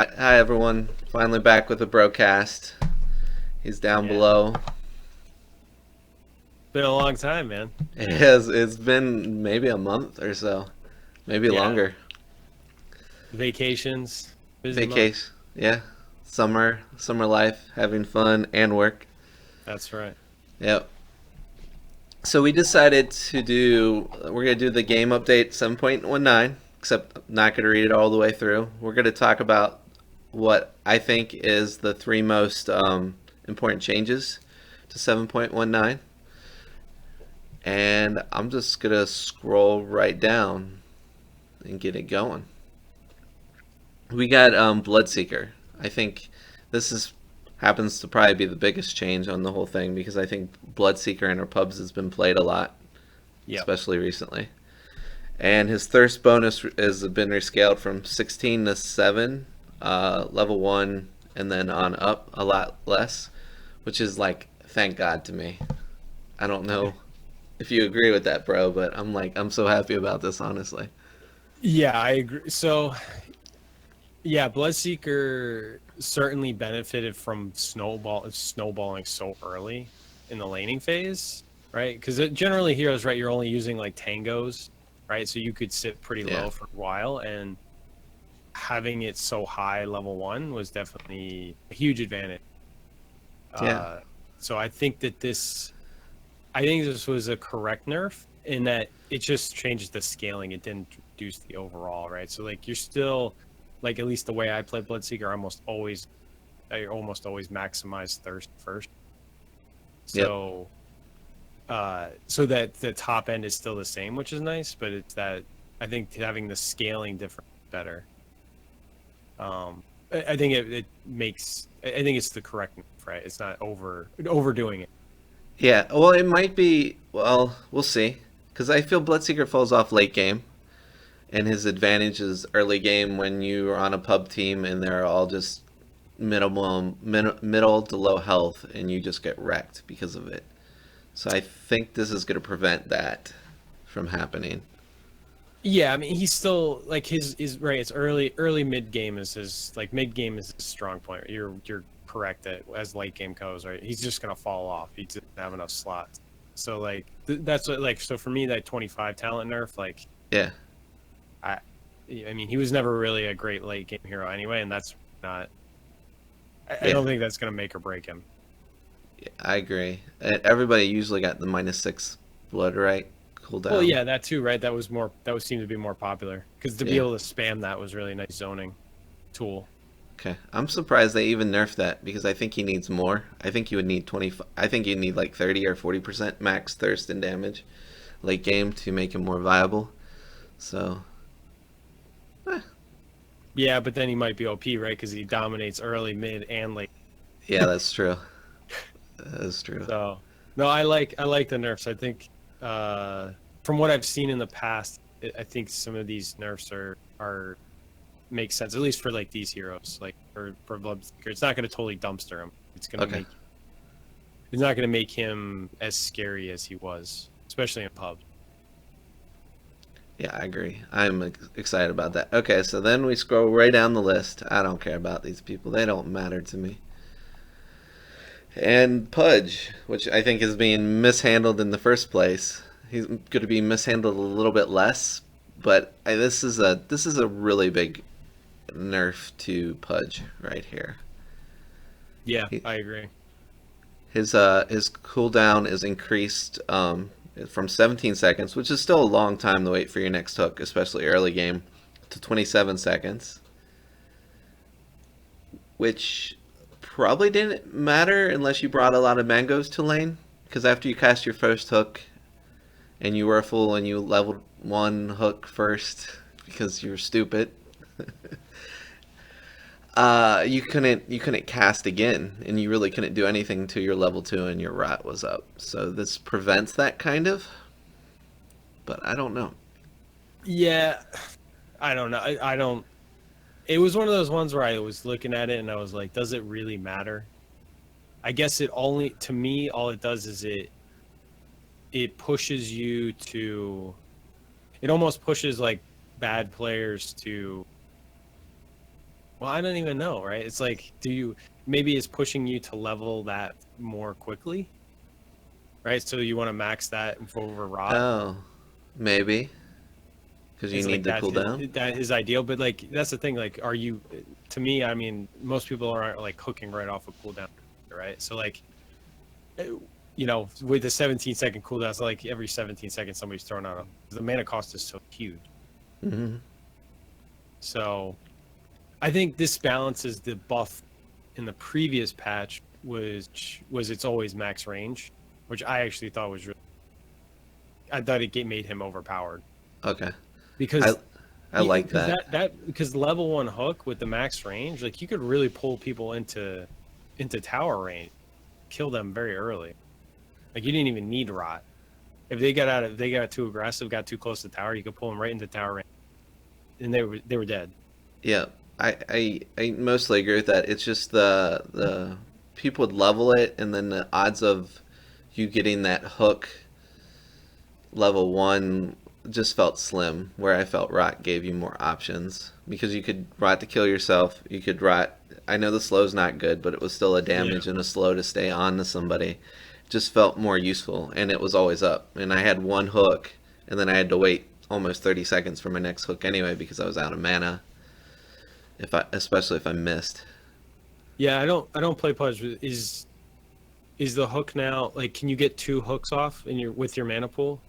Hi everyone, finally back with a broadcast. He's down Yeah, below. been a long time, man. It's been maybe a month or so, maybe Yeah, longer. vacations, busy month. Vacation, yeah, summer life, having fun and work. That's right. Yep. So we decided we're gonna do the game update 7.19, except I'm not gonna read it all the way through. We're gonna talk about what I think is the three most important changes to 7.19. And I'm just gonna scroll right down and get it going. We got Bloodseeker. I think this is happens to probably be the biggest change on the whole thing because I think Bloodseeker in our pubs has been played a lot, Yep. especially recently. And his thirst bonus has been rescaled from 16 to 7, level 1, and then on up a lot less, which is like, thank God to me. I don't know if you agree with that, bro, but I'm so happy about this, honestly. Yeah, I agree. So, yeah, Bloodseeker certainly benefited from snowballing so early in the laning phase, right? Because generally heroes, right, you're only using like tangos, right? So you could sit pretty Yeah, low for a while, and having it so high level one was definitely a huge advantage. yeah, Uh, so I think this was a correct nerf in that it just changes the scaling. It didn't reduce the overall, right? So like you're still like at least the way I play Bloodseeker, I almost always maximize thirst first. yep, So that the top end is still the same, which is nice, but it's that I think having the scaling different better. I think it makes I think it's the correct nerf, right? It's not overdoing it. yeah. Well, it might be. Well, we'll see. Because I feel Bloodseeker falls off late game, and his advantage is early game when you are on a pub team and they're all just middle to low health, and you just get wrecked because of it. So I think this is going to prevent that from happening. Yeah, I mean he's still like his right. It's early mid game is his like mid game is his strong point. You're correct that as late game goes, right? He's just gonna fall off. He doesn't have enough slots. So like that's what like so for me that 25 talent nerf like Yeah, I I mean he was never really a great late game hero anyway, and that's not I yeah, don't think that's gonna make or break him. I agree. Everybody usually got the -6 blood right Well, cooldown. yeah, that too, right? That was seemed to be more popular because to be Yeah. able to spam that was really nice zoning tool. Okay. I'm surprised they even nerfed that because I think he needs more. I think you would need 20. I think you need like 30 or 40% max thirst and damage late game to make him more viable. So, eh, Yeah, but then he might be OP, right? Because he dominates early, mid, and late. yeah, that's true. That's true. So no, I like the nerfs. I think from what I've seen in the past, I think some of these nerfs are make sense at least for like these heroes, like for Bloodseeker. It's not going to totally dumpster him. Okay. It's not going to make him as scary as he was, especially in pubs. Yeah, I agree. I'm excited about that. Okay, so then we scroll right down the list. I don't care about these people. They don't matter to me. And Pudge, which I think is being mishandled in the first place. He's going to be mishandled a little bit less, but this is a really big nerf to Pudge right here. Yeah, He, I agree. his cooldown is increased from 17 seconds, which is still a long time to wait for your next hook, especially early game, to 27 seconds, which probably didn't matter unless you brought a lot of mangoes to lane. Because after you cast your first hook and you were a fool and you leveled one hook first because you were stupid, you couldn't cast again, and you really couldn't do anything to your level 2 and your rat was up. So this prevents that kind of, but I don't know. Yeah, I don't know. I don't. It was one of those ones where I was looking at it and I was like, does it really matter? I guess it only to me all it does is it pushes you to it almost pushes like bad players to Well, I don't even know, right? It's like, maybe it's pushing you to level that more quickly, right? So you want to max that over rot. Oh, maybe because you It's need like the cooldown. that is ideal, but like that's the thing. Like, are you? To me, I mean, most people aren't like hooking right off a cooldown, right? So like, uh, with the 17-second cooldown, it's like every 17 seconds somebody's throwing out. The mana cost is so huge. Hmm. So I think this balances the buff in the previous patch was it's always max range, which I actually thought was really. I thought it made him overpowered Okay, I because I like that. because level 1 hook with the max range, like you could really pull people into tower range, kill them very early. Like you didn't even need rot. If they got too aggressive, got too close to tower, you could pull them right into tower range, and they were dead. Yeah, I mostly agree with that. It's just the people would level it, and then the odds of you getting that hook level one just felt slim. Where I felt rot gave you more options because you could rot to kill yourself. You could rot. I know the slow's not good, but it was still a Yeah. damage and a slow to stay on to somebody. It just felt more useful, and it was always up. And I had one hook, and then I had to wait almost 30 seconds for my next hook anyway because I was out of mana. Especially if I missed. Yeah, I don't play pudge. Is the hook now like can you get 2 hooks off in your with your mana pool?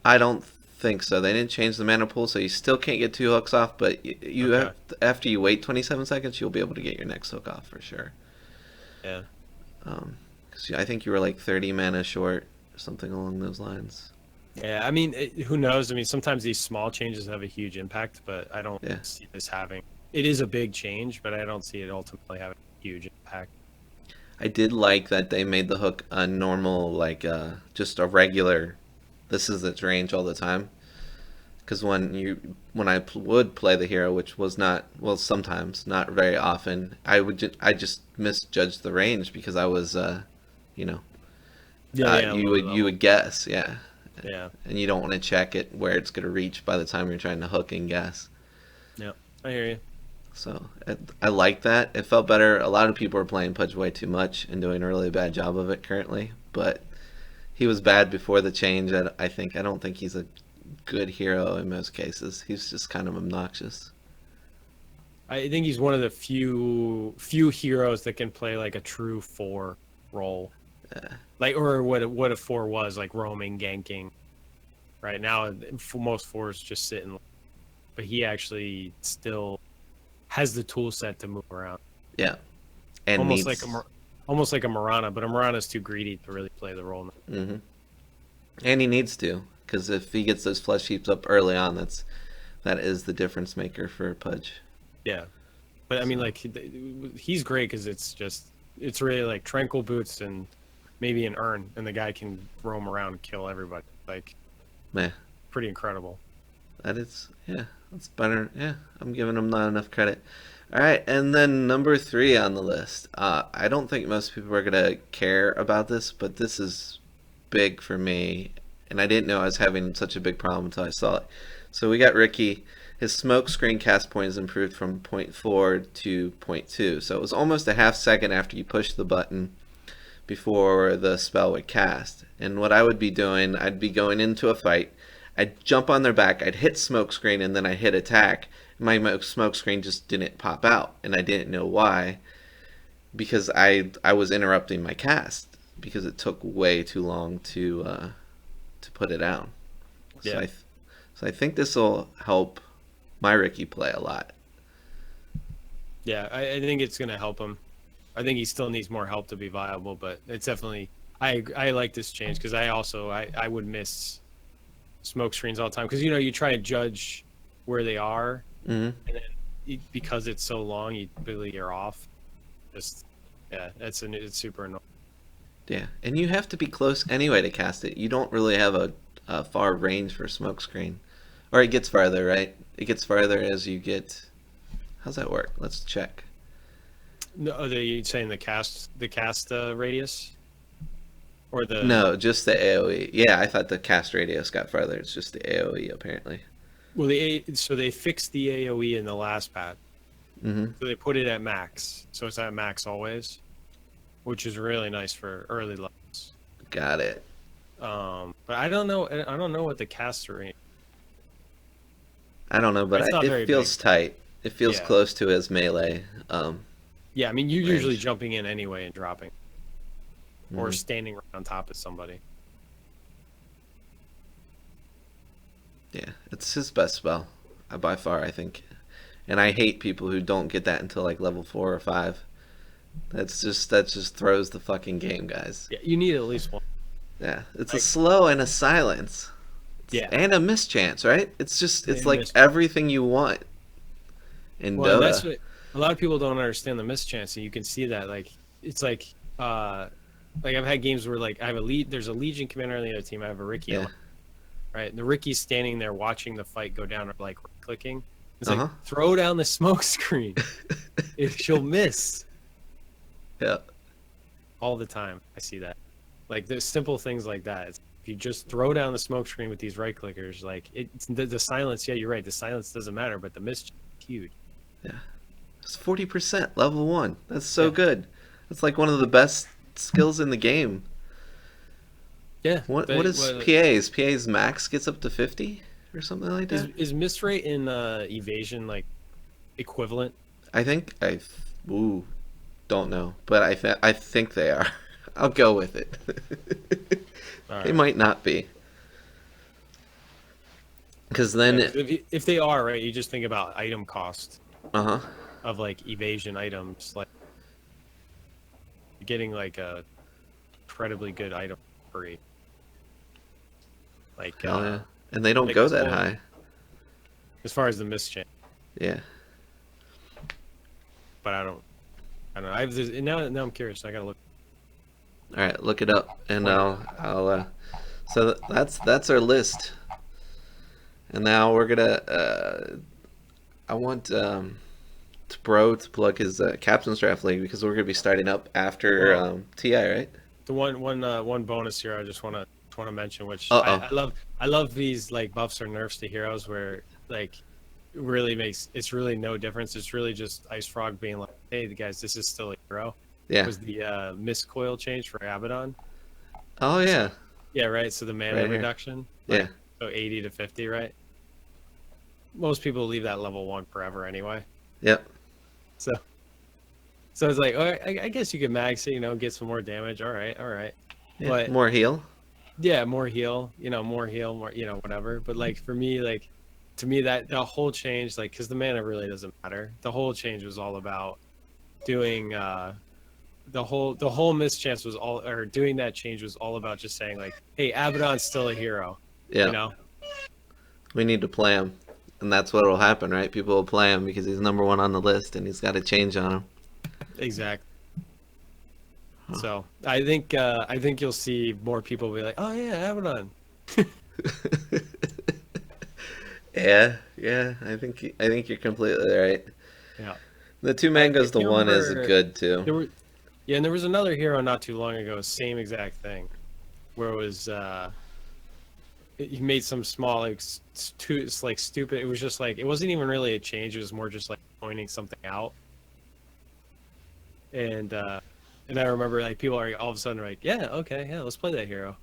I don't think so. They didn't change the mana pool, so you still can't get two hooks off. But you Okay. have after you wait 27 seconds, you'll be able to get your next hook off for sure. Yeah. 'Cause I think you were like 30 mana short, something along those lines. Yeah, I mean, who knows? I mean, sometimes these small changes have a huge impact, but I don't Yeah, see this having. It is a big change, but I don't see it ultimately having a huge impact. I did like that they made the hook a normal, like just a regular. This is its range all the time. Because when I would play the hero, which was not well sometimes, not very often, I just misjudged the range because I was you know Yeah, yeah, you lower would level. guess, yeah, Yeah, and you don't want to check it where it's going to reach by the time you're trying to hook and guess. yeah, I hear you. So I like that. It felt better. A lot of people are playing Pudge way too much and doing a really bad job of it currently, but he was bad before the change. I don't think he's a good hero in most cases. He's just kind of obnoxious. I think he's one of the few heroes that can play like a true 4 role, Uh, like or what a 4 was like roaming, ganking. Right now, for most 4s just sitting, but he actually still has the tool set to move around. yeah, and almost like needs. almost like a Marana, but a Marana's too greedy to really play the role. Hmm. And he needs to, because if he gets those flesh heaps up early on, that is the difference maker for Pudge. Yeah, but I mean, So, like he's great because it's really like tranquil boots and maybe an urn, and the guy can roam around and kill everybody. Like man, pretty incredible. that is, yeah, that's better. Yeah, I'm giving him not enough credit. All right, and then number three on the list. I don't think most people are gonna care about this, but this is big for me, and I didn't know I was having such a big problem until I saw it. So we got Ricky. His smoke screen cast point is improved from zero point 0.4 to zero point 0.2. So it was almost a half second after you push the button before the spell would cast. And what I would be doing, I'd be going into a fight. I'd jump on their back, I'd hit smoke screen, and then I'd hit attack. My smoke screen just didn't pop out, and I didn't know why because I was interrupting my cast because it took way too long to put it down. So Yeah, I think this will help my Ricky play a lot. yeah, I think it's gonna help him. I think he still needs more help to be viable, but it's definitely I like this change because I would miss smoke screens all the time because you try to judge where they are, Hmm. and then because it's so long, you're off. Just yeah, it's super annoying. Yeah, and you have to be close anyway to cast it. You don't really have a far range for smokescreen, or it gets farther, right? It gets farther as you get. How's that work? Let's check. No, are you saying the cast radius or the No, just the AOE. Yeah, I thought the cast radius got farther. It's just the AOE apparently. so they fixed the AOE in the last patch. Mm-hmm. So they put it at max, so it's at max always, which is really nice for early levels. Got it. But I don't know. I don't know what the caster range. I don't know, but It's not it very feels big. tight. It feels Yeah. close to his melee Yeah, I mean, you're usually range. jumping in anyway and dropping, or Mhm. standing right on top of somebody. Yeah, it's his best spell by far, I think. And I hate people who don't get that until like level 4 or 5. That just throws the fucking game, guys. Yeah, you need at least one. Yeah, it's a Like, slow and a silence yeah, and a mischance, right? It's and like miss. everything you want in Well, and that's Dota. what a lot of people don't understand the mischance, and you can see that. Like, it's like I've had games where like I have a lead. There's a Legion commander on the other team. I have a Ricky, Yeah. right? And the Ricky's standing there watching the fight go down, or like clicking. It's like Uh throw down the smoke screen. huh. If she'll miss Yeah. all the time. I see that. Like there's simple things like that. If you just throw down the smoke screen with these right clickers, like it's the silence. Yeah, you're right. The silence doesn't matter, but the miss is huge. Yeah. It's 40% level 1. That's so Yeah, good. That's like one of the best skills in the game. yeah. What is PA's? PA's max gets up to 50 or something like that? Is miss rate in evasion like equivalent? I think ooh, don't know, but I think they are. I'll go with it. All They right. might not be. Cuz Yeah, then 'cause if they are right, you just think about item cost uh-huh. of like evasion items. Like you're getting like a incredibly good item free. Like Hell yeah. And they don't like go this that whole high. as far as the miss chain, Yeah. but I don't know. I have this, now I'm curious. I gotta look. All right, look it up and I'll so that's our list. And now we're going to I want Bro to plug his Captain's Draft League because we're going to be starting up after Well, TI, right? the one bonus here I just wanna mention, which Uh-oh. I love these like buffs or nerfs to heroes where like it really makes it's really no difference. It's really just Ice Frog being like, hey guys, this is still a hero. Yeah. Was the mist coil change for Abaddon? Oh yeah. Yeah, right. So the mana Right here. reduction, Yeah. like so 80 to 50, right? Most people leave that level 1 forever anyway. Yep. So it's like, oh, I guess you could max it, get some more damage. All right, all right. Yeah. But More heal. yeah, more heal, more heal, more, whatever. But like for me, like to me that the whole change, like, because the mana really doesn't matter. The whole change was all about doing the whole mischance was all, or doing that change was all about just saying like, hey, Abaddon's still a hero, you Yeah. know? We need to play him. And that's what will happen, right? People will play him because he's number 1 on the list and he's got a change on him. Exactly. Huh. So I think you'll see more people be like, oh yeah, Abaddon. Yeah. I think you're completely right. Yeah. The 2 mangoes If to you 1 is remember, good too. Yeah, and there was another hero not too long ago, same exact thing, where it was he made some small like it's like stupid. It was just like it wasn't even really a change. It was more just like pointing something out. And I remember like people are all of a sudden like, yeah, okay, yeah, let's play that hero.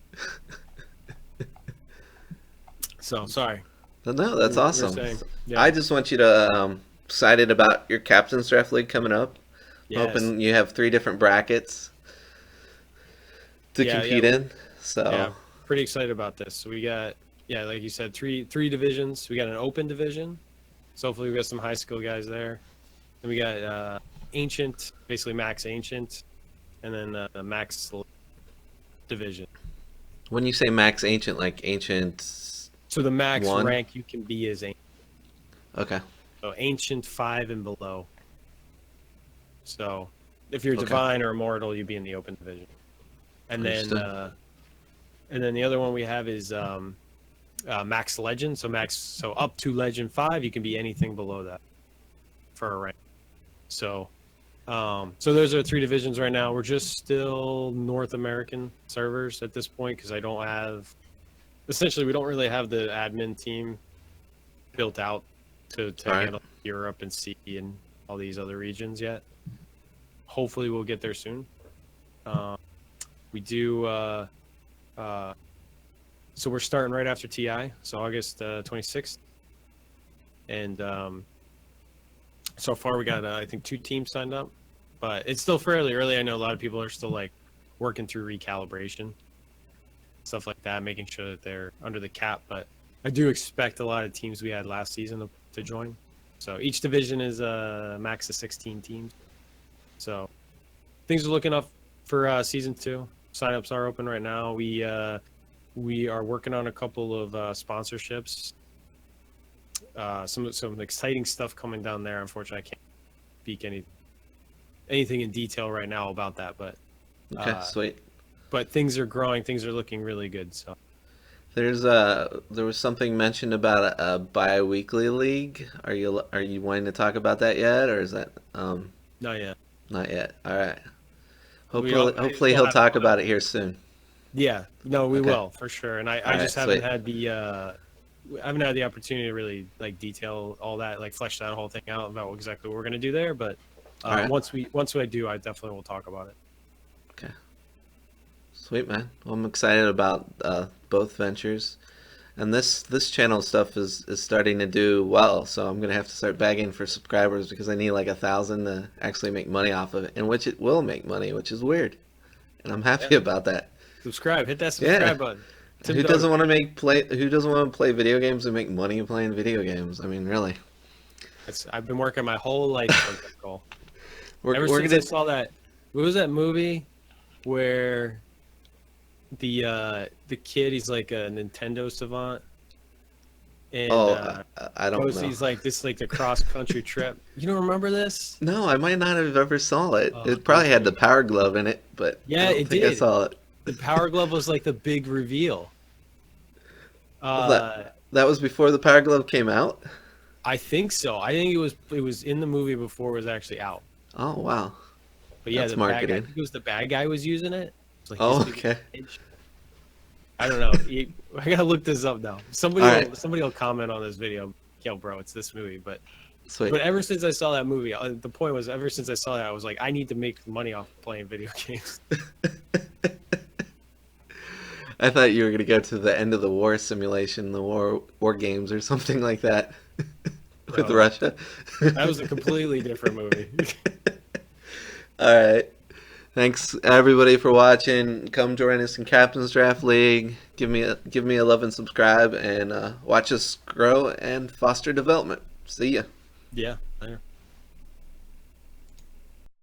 So sorry. But no, that's You were awesome. saying, yeah, I just want you to excited about your Captain's Draft League coming up. yes, Hoping you have 3 different brackets to yeah, compete yeah, in. So yeah. Pretty excited about this. So we got, yeah, like you said, three divisions. We got an open division. So hopefully we got some high skill guys there. Then we got ancient, basically max ancient, and then the max division. when you say max ancient, like ancient So the max 1? rank you can be is ancient. Okay. So ancient 5 and below. So if you're Okay. divine or immortal, you'd be in the open division. And Understood. then the other one we have is max legend. So up to legend 5, you can be anything below that for a rank. So those are 3 divisions right now. We're just still North American servers at this point because we don't really have the admin team built out to All right. handle Europe and C and all these other regions yet. Hopefully, we'll get there soon. We do. So we're starting right after TI, so August 26th, and so far we got I think 2 teams signed up, but it's still fairly early. I know a lot of people are still like working through recalibration, stuff like that, making sure that they're under the cap. But I do expect a lot of teams we had last season to join. So each division is a max of 16 teams. So things are looking up for season 2. Signups are open right now. We are working on a couple of sponsorships. Some exciting stuff coming down there. Unfortunately, I can't speak anything in detail right now about that. But Okay, sweet. But things are growing. Things are looking really good. So There was something mentioned about a bi-weekly league. Are you wanting to talk about that yet, or is that not yet. not yet? All right. still Hopefully he'll have talk fun. about it here soon. Yeah, no, we Okay. will for sure. And I All just right, haven't sweet. had the opportunity to really like detail all that, like flesh that whole thing out about exactly what we're gonna do there. But All right. once I do, I definitely will talk about it. Okay. Sweet, man. Well, I'm excited about both ventures, and this channel stuff is starting to do well. So I'm gonna have to start begging for subscribers because I need like 1,000 to actually make money off of it, in which it will make money, which is weird, and I'm happy about that. Subscribe, hit that Yeah. subscribe button. Tim Who Dota. doesn't want to play video games and make money playing video games? I mean, really. I've been working my whole life towards that goal. We're Ever we're since gonna I saw that, what was that movie where the kid, he's like a Nintendo savant, and I don't know. he's like this, like the cross country trip. You don't remember this? No, I might not have ever saw it. Oh, It probably had the Power Glove in it, but Yeah, I don't it think I did. saw it. The Power Glove was like the big reveal. Well, that was before the Power Glove came out. I think so. I think it was in the movie before it was actually out. Oh wow. But yeah, That's the bad guy, I marketing. think it was the bad guy was using it. It's like Oh, his big okay. edge. I don't know. I gotta look this up now. Alright. Somebody will comment on this video. Yo, bro, it's this movie. But Sweet. ever since I saw that movie, the point was ever since I saw that, I was like, I need to make money off playing video games. I thought you were gonna go to the end of the war simulation, the war games, or something like that, with No. Russia. That was a completely different movie. All right. Thanks everybody for watching. Come join us in Captain's Draft League. Give me a love and subscribe, and watch us grow and foster development. See ya. Yeah. I know.